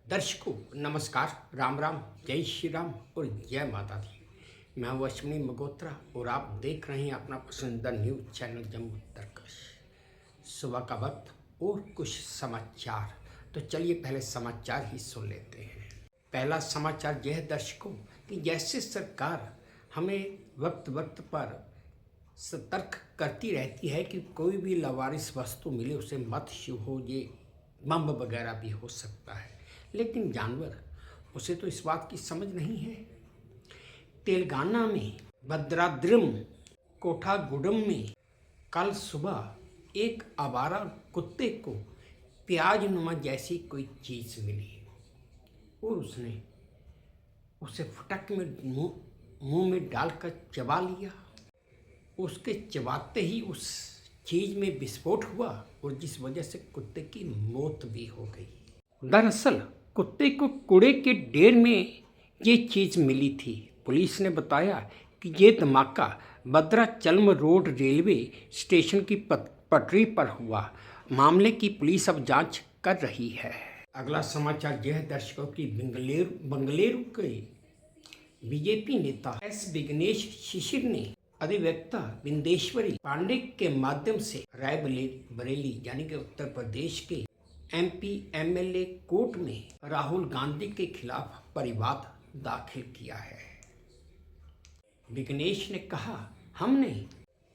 दर्शकों नमस्कार, राम राम, जय श्री राम और जय माता दी। मैं हूँ अश्विनी मगोत्रा और आप देख रहे हैं अपना पसंदीदा न्यूज चैनल जम्मू उत्तरकश। सुबह का वक्त और कुछ समाचार। तो चलिए पहले समाचार ही सुन लेते हैं। पहला समाचार यह है दर्शकों कि जैसे सरकार हमें वक्त वक्त पर सतर्क करती रहती है कि कोई भी लावारिस वस्तु मिले उसे मत छुओ, ये बम वगैरह भी हो सकता है, लेकिन जानवर उसे तो इस बात की समझ नहीं है। तेलंगाना में भद्राद्रिम कोठागुडम में कल सुबह एक आवारा कुत्ते को प्याज नुमा जैसी कोई चीज़ मिली और उसने उसे फटक में मुंह में डालकर चबा लिया। उसके चबाते ही उस चीज़ में विस्फोट हुआ और जिस वजह से कुत्ते की मौत भी हो गई। दरअसल कुत्ते को कूड़े के ढेर में ये चीज़ मिली थी। पुलिस ने बताया कि ये धमाका भद्राचलम रोड रेलवे स्टेशन की पटरी पर हुआ। मामले की पुलिस अब जांच कर रही है। अगला समाचार यह है दर्शकों की बंगलुरु के बीजेपी नेता एस विघ्नेश शिशिर ने अधिवक्ता बिंदेश्वरी पांडे के माध्यम से रायबरेली यानी कि उत्तर प्रदेश के एमपी एमएलए कोर्ट में राहुल गांधी के खिलाफ परिवाद दाखिल किया है। विघ्नेश ने कहा, हमने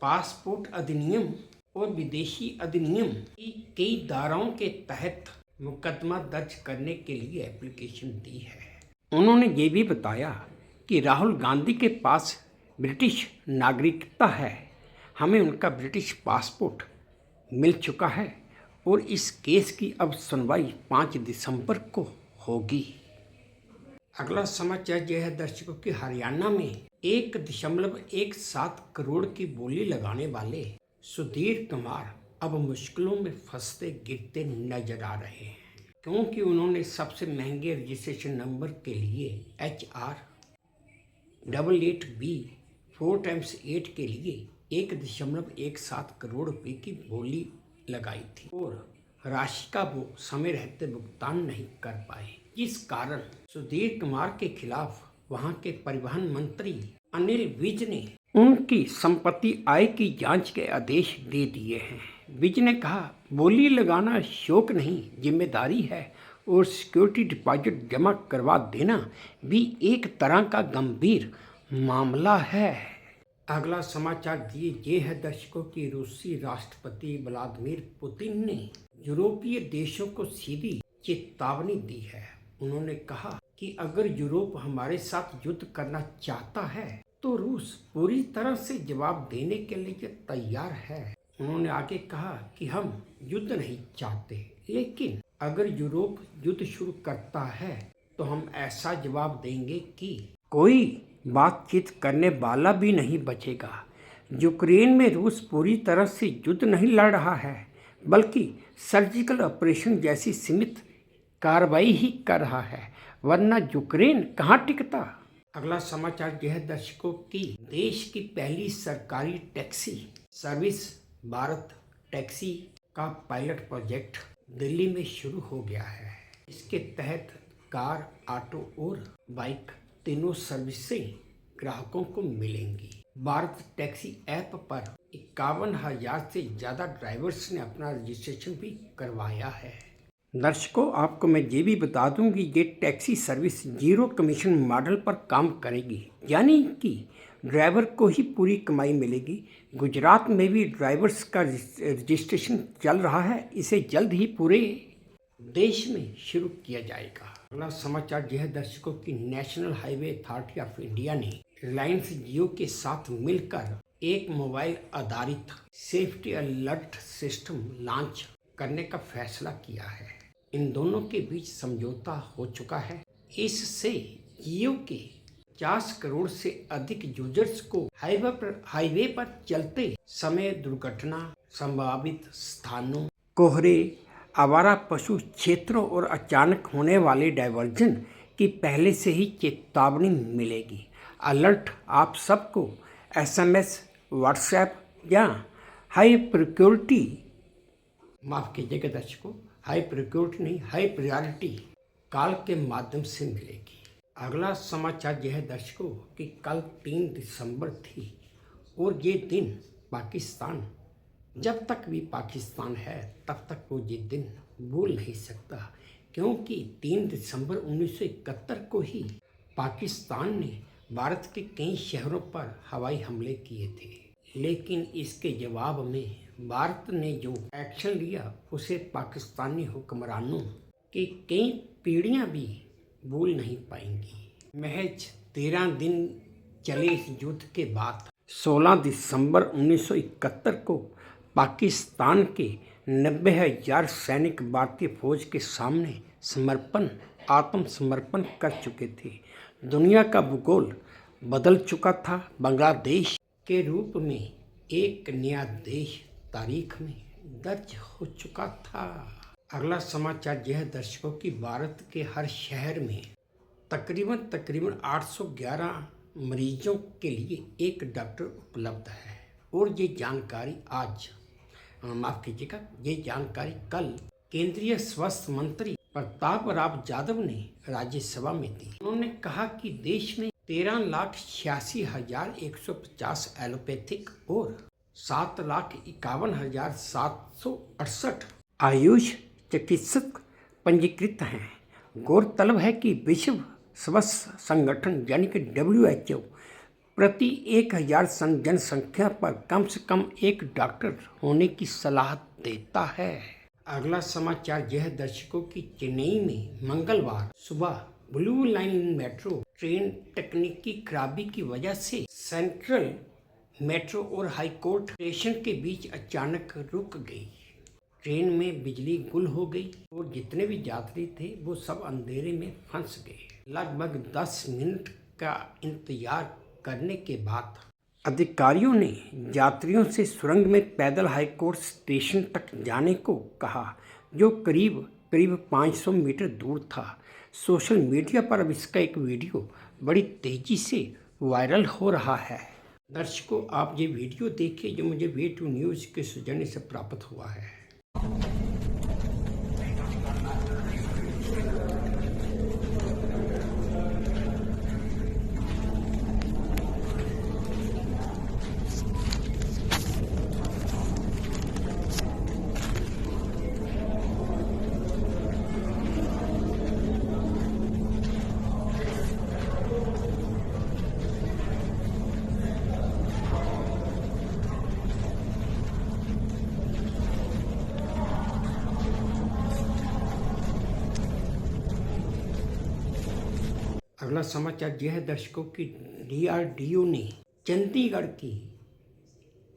पासपोर्ट अधिनियम और विदेशी अधिनियम की कई धाराओं के तहत मुकदमा दर्ज करने के लिए एप्लीकेशन दी है। उन्होंने ये भी बताया कि राहुल गांधी के पास ब्रिटिश नागरिकता है, हमें उनका ब्रिटिश पासपोर्ट मिल चुका है और इस केस की अब सुनवाई 5 दिसंबर को होगी। अगला समाचार यह है दर्शकों कि हरियाणा में 1.17 करोड़ की बोली लगाने वाले सुधीर कुमार अब मुश्किलों में फंसते गिरते नजर आ रहे हैं, क्योंकि उन्होंने सबसे महंगे रजिस्ट्रेशन नंबर के लिए HR88B 4x8 के लिए 1.17 करोड़ रुपए की बोली लगाई थी और राशि का वो समय रहते भुगतान नहीं कर पाए, जिस कारण सुधीर कुमार के खिलाफ वहां के परिवहन मंत्री अनिल विज ने उनकी संपत्ति आय की जांच के आदेश दे दिए हैं। विज ने कहा, बोली लगाना शौक नहीं, जिम्मेदारी है और सिक्योरिटी डिपॉजिट जमा करवा देना भी एक तरह का गंभीर मामला है। अगला समाचार ये है दर्शकों की रूसी राष्ट्रपति व्लादिमीर पुतिन ने यूरोपीय देशों को सीधी चेतावनी दी है। उन्होंने कहा कि अगर यूरोप हमारे साथ युद्ध करना चाहता है तो रूस पूरी तरह से जवाब देने के लिए तैयार है। उन्होंने आगे कहा कि हम युद्ध नहीं चाहते, लेकिन अगर यूरोप युद्ध शुरू करता है तो हम ऐसा जवाब देंगे कि कोई बातचीत करने वाला भी नहीं बचेगा। यूक्रेन में रूस पूरी तरह से युद्ध नहीं लड़ रहा है, बल्कि सर्जिकल ऑपरेशन जैसी सीमित कार्रवाई ही कर रहा है, वरना यूक्रेन कहाँ टिकता। अगला समाचार यह है दर्शकों की देश की पहली सरकारी टैक्सी सर्विस भारत टैक्सी का पायलट प्रोजेक्ट दिल्ली में शुरू हो गया है। इसके तहत कार, ऑटो और बाइक तीनों सर्विसें ग्राहकों को मिलेंगी। भारत टैक्सी ऐप पर 51,000 से ज़्यादा ड्राइवर्स ने अपना रजिस्ट्रेशन भी करवाया है। दर्शकों आपको मैं ये भी बता दूं कि ये taxi service zero commission model पर काम करेगी, यानी कि ड्राइवर को ही पूरी कमाई मिलेगी। गुजरात में भी ड्राइवर्स का रजिस्ट्रेशन चल रहा है, इसे जल्द ही पूरे देश में शुरू किया जाएगा। अगला समाचार यह दर्शकों की national highway authority of India ने रिलायंस जियो के साथ मिलकर एक मोबाइल आधारित सेफ्टी अलर्ट सिस्टम लॉन्च करने का फैसला किया है। इन दोनों के बीच समझौता हो चुका है। इससे जियो के 50 करोड़ से अधिक यूजर्स को हाईवे पर चलते समय दुर्घटना, संभावित स्थानों, कोहरे, आवारा पशु क्षेत्रों और अचानक होने वाले डायवर्जन की पहले से ही चेतावनी मिलेगी। अलर्ट आप सबको SMS, व्हाट्सएप या हाई प्रायोरिटी नहीं, हाई प्रायोरिटी तत्काल के माध्यम से मिलेगी। अगला समाचार यह है दर्शकों कि कल 3 दिसंबर थी और ये दिन पाकिस्तान, जब तक भी पाकिस्तान है तब तक वो ये दिन भूल नहीं सकता, क्योंकि 3 दिसंबर 1971 को ही पाकिस्तान ने भारत के कई शहरों पर हवाई हमले किए थे। लेकिन इसके जवाब में भारत ने जो एक्शन लिया उसे पाकिस्तानी हुक्मरानों की कई पीढ़ियां भी भूल नहीं पाएंगी। महज 13 दिन चले इस युद्ध के बाद 16 दिसंबर 1971 को पाकिस्तान के 90,000 सैनिक भारतीय फौज के सामने आत्मसमर्पण कर चुके थे। दुनिया का भूगोल बदल चुका था। बांग्लादेश के रूप में एक नया देश तारीख में दर्ज हो चुका था। अगला समाचार यह दर्शकों की भारत के हर शहर में तकरीबन 811 मरीजों के लिए एक डॉक्टर उपलब्ध है और ये जानकारी ये जानकारी कल केंद्रीय स्वास्थ्य मंत्री प्रताप राव जाधव ने राज्यसभा में दी। उन्होंने कहा कि देश में 13,86,150 एलोपैथिक और 7,51,768 आयुष चिकित्सक पंजीकृत हैं। गौरतलब है कि विश्व स्वास्थ्य संगठन यानी कि WHO प्रति 1,000 जनसंख्या पर कम से कम एक डॉक्टर होने की सलाह देता है। अगला समाचार यह दर्शकों की चेन्नई में मंगलवार सुबह ब्लू लाइन मेट्रो ट्रेन तकनीकी खराबी की वजह से सेंट्रल मेट्रो और हाईकोर्ट स्टेशन के बीच अचानक रुक गई। ट्रेन में बिजली गुल हो गई और जितने भी यात्री थे वो सब अंधेरे में फंस गए। लगभग 10 मिनट का इंतजार करने के बाद अधिकारियों ने यात्रियों से सुरंग में पैदल हाईकोर्ट स्टेशन तक जाने को कहा, जो करीब 500 मीटर दूर था। सोशल मीडिया पर अब इसका एक वीडियो बड़ी तेजी से वायरल हो रहा है। दर्शकों, आप ये वीडियो देखिए जो मुझे वे2 न्यूज़ के सौजन्य से प्राप्त हुआ है। अगला समाचार यह है दर्शकों की DRDO ने चंडीगढ़ की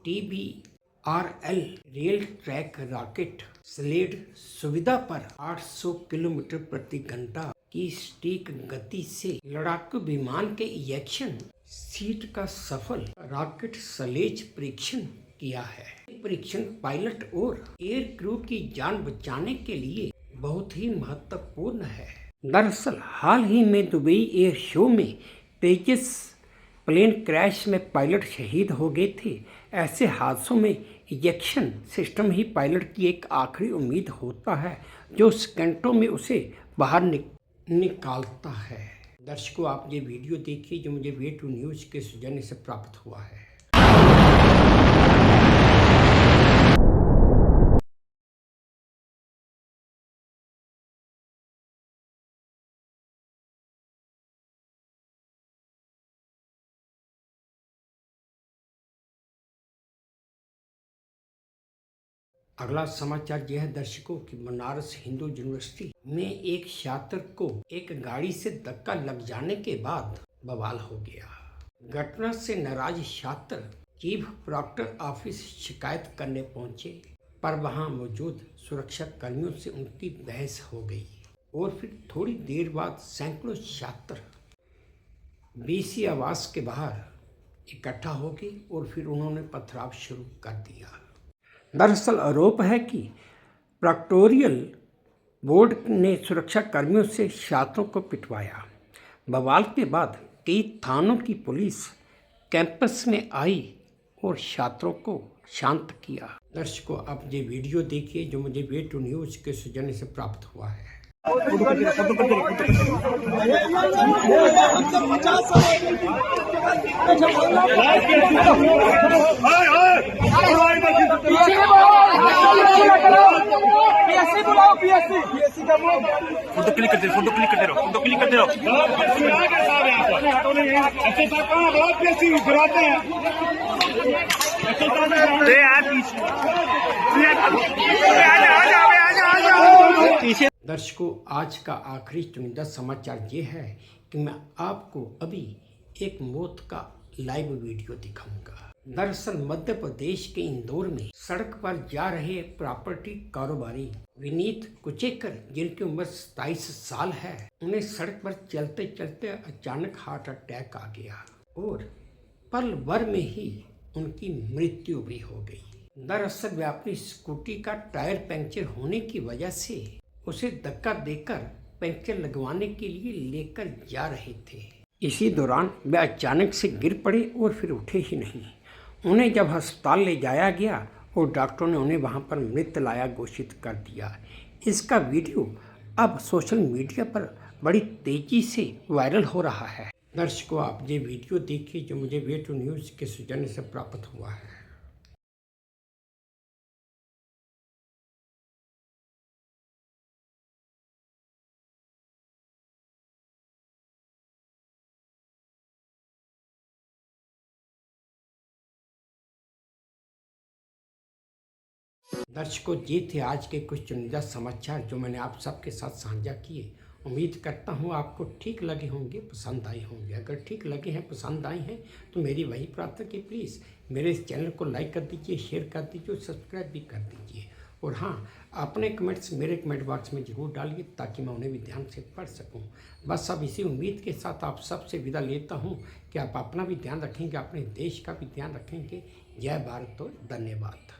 TBRL rail track rocket sled सुविधा पर 800 किलोमीटर प्रति घंटा की सटीक गति से लड़ाकू विमान के इजेक्शन सीट का सफल रॉकेट स्लेज परीक्षण किया है। परीक्षण पायलट और एयर क्रू की जान बचाने के लिए बहुत ही महत्वपूर्ण है। दरअसल हाल ही में दुबई एयर शो में तेजस प्लेन क्रैश में पायलट शहीद हो गए थे। ऐसे हादसों में इजेक्शन सिस्टम ही पायलट की एक आखिरी उम्मीद होता है, जो सेकंडों में उसे बाहर निकालता है। दर्शकों, आप ये वीडियो देखिए जो मुझे वे2 न्यूज़ के सौजन्य से प्राप्त हुआ है। अगला समाचार यह है दर्शकों कि बनारस हिंदू यूनिवर्सिटी में एक छात्र को एक गाड़ी से धक्का लग जाने के बाद बवाल हो गया। घटना से नाराज छात्र चीफ प्रॉक्टर ऑफिस शिकायत करने पहुंचे, पर वहां मौजूद सुरक्षा कर्मियों से उनकी बहस हो गई और फिर थोड़ी देर बाद सैकड़ों छात्र BC आवास के बाहर इकट्ठा हो गए और फिर उन्होंने पथराव शुरू कर दिया। दरअसल आरोप है कि प्रॉक्टोरियल बोर्ड ने सुरक्षा कर्मियों से छात्रों को पिटवाया। बवाल के बाद कई थानों की पुलिस कैंपस में आई और छात्रों को शांत किया। दर्शकों, आप ये वीडियो देखिए जो मुझे वे2 न्यूज़ के सौजन्य से प्राप्त हुआ है। फोटो क्लिक करते रहो, फोटो क्लिक करते रहो। दर्शकों, आज का आखिरी चुनिंदा समाचार ये है कि मैं आपको अभी एक मौत का लाइव वीडियो दिखाऊंगा। दरअसल मध्य प्रदेश के इंदौर में सड़क पर जा रहे प्रॉपर्टी कारोबारी विनीत कुचेकर, जिनकी उम्र 27 साल है, उन्हें सड़क पर चलते चलते अचानक हार्ट अटैक आ गया और पल भर में ही उनकी मृत्यु भी हो गई। दरअसल वे अपनी स्कूटी का टायर पंक्चर होने की वजह से उसे धक्का देकर पंक्चर लगवाने के लिए लेकर जा रहे थे। इसी दौरान वे अचानक से गिर पड़े और फिर उठे ही नहीं। उन्हें जब अस्पताल ले जाया गया और डॉक्टरों ने उन्हें वहां पर मृत लाया घोषित कर दिया। इसका वीडियो अब सोशल मीडिया पर बड़ी तेजी से वायरल हो रहा है। दर्शकों, आप ये वीडियो देखिए जो मुझे वे टू न्यूज़ के सौजन्य से प्राप्त हुआ है। दर्शकों, ये थे आज के कुछ चुनिंदा समाचार जो मैंने आप सबके साथ साझा किए। उम्मीद करता हूँ आपको ठीक लगे होंगे, पसंद आए होंगे। अगर ठीक लगे हैं, पसंद आए हैं तो मेरी वही प्रार्थना कि प्लीज़ मेरे इस चैनल को लाइक कर दीजिए, शेयर कर दीजिए और सब्सक्राइब भी कर दीजिए। और हाँ, अपने कमेंट्स मेरे कमेंट बॉक्स में ज़रूर डालिए ताकि मैं उन्हें भी ध्यान से पढ़ सकूँ। बस अब इसी उम्मीद के साथ आप सबसे विदा लेता हूँ कि आप अपना भी ध्यान रखेंगे, अपने देश का भी ध्यान रखेंगे। जय भारत और धन्यवाद।